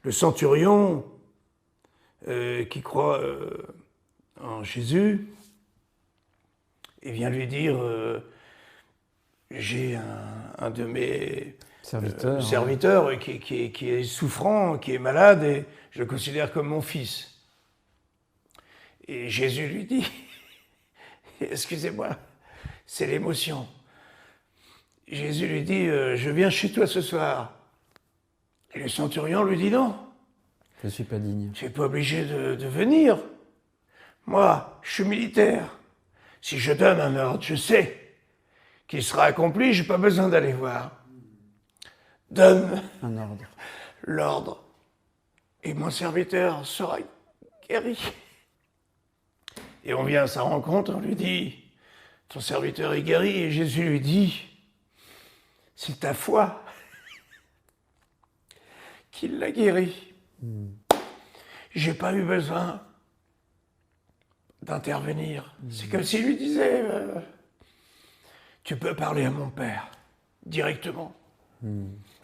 le centurion qui croit en Jésus, il vient lui dire j'ai un de mes serviteurs qui est souffrant, qui est malade, et je le considère comme mon fils. Et Jésus lui dit, excusez-moi, c'est l'émotion. Jésus lui dit, je viens chez toi ce soir. Et le centurion lui dit non. Je ne suis pas digne. Tu n'es pas obligé de venir. Moi, je suis militaire. Si je donne un ordre, je sais qu'il sera accompli, je n'ai pas besoin d'aller voir. Donne un ordre. L'ordre. Et mon serviteur sera guéri. Et on vient à sa rencontre, on lui dit, ton serviteur est guéri. Et Jésus lui dit, c'est ta foi qui l'a guéri. J'ai pas eu besoin d'intervenir. C'est comme s'il lui disait, tu peux parler à mon père directement.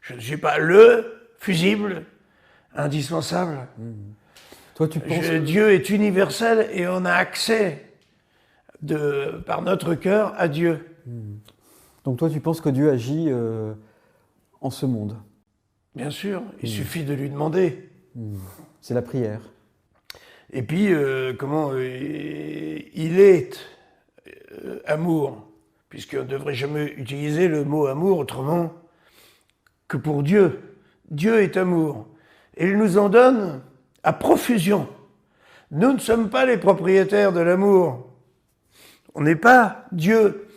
Je ne suis pas le fusible, indispensable. Toi, tu penses Dieu est universel et on a accès par notre cœur à Dieu. Donc toi, tu penses que Dieu agit en ce monde? Bien sûr, il suffit de lui demander. C'est la prière. Et puis, il est amour, puisqu'on ne devrait jamais utiliser le mot amour autrement que pour Dieu. Dieu est amour. Et il nous en donne à profusion. Nous ne sommes pas les propriétaires de l'amour. On n'est pas Dieu.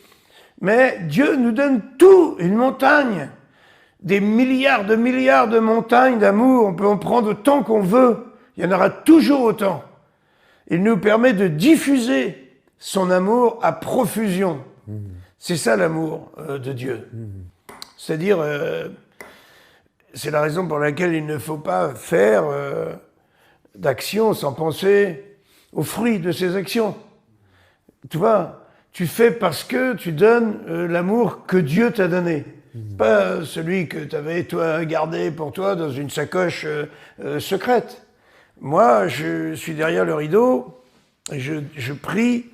Mais Dieu nous donne tout, une montagne. Des milliards de montagnes d'amour. On peut en prendre autant qu'on veut. Il y en aura toujours autant. Il nous permet de diffuser son amour à profusion. C'est ça l'amour de Dieu. C'est-à-dire, c'est la raison pour laquelle il ne faut pas faire d'action sans penser aux fruits de ces actions. Tu vois, tu fais parce que tu donnes l'amour que Dieu t'a donné. Pas celui que tu avais, toi, gardé pour toi dans une sacoche secrète. Moi, je suis derrière le rideau, et je prie,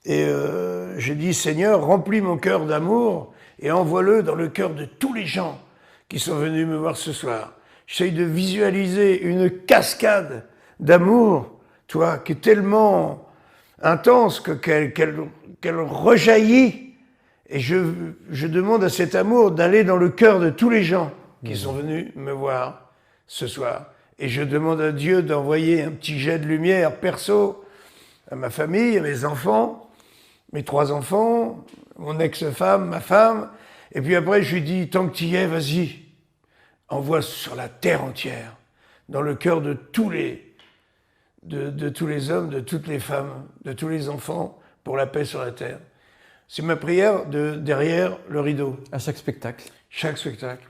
et je dis, Seigneur, remplis mon cœur d'amour, et envoie-le dans le cœur de tous les gens qui sont venus me voir ce soir. J'essaye de visualiser une cascade d'amour, toi, qui est tellement intense qu'elle rejaillit. Et je demande à cet amour d'aller dans le cœur de tous les gens qui sont venus me voir ce soir. Et je demande à Dieu d'envoyer un petit jet de lumière perso à ma famille, à mes enfants, mes 3 enfants, mon ex-femme, ma femme. Et puis après, je lui dis, tant que tu y es, vas-y, envoie sur la terre entière, dans le cœur de tous les hommes, de toutes les femmes, de tous les enfants, pour la paix sur la terre. C'est ma prière derrière le rideau. À chaque spectacle. Chaque spectacle.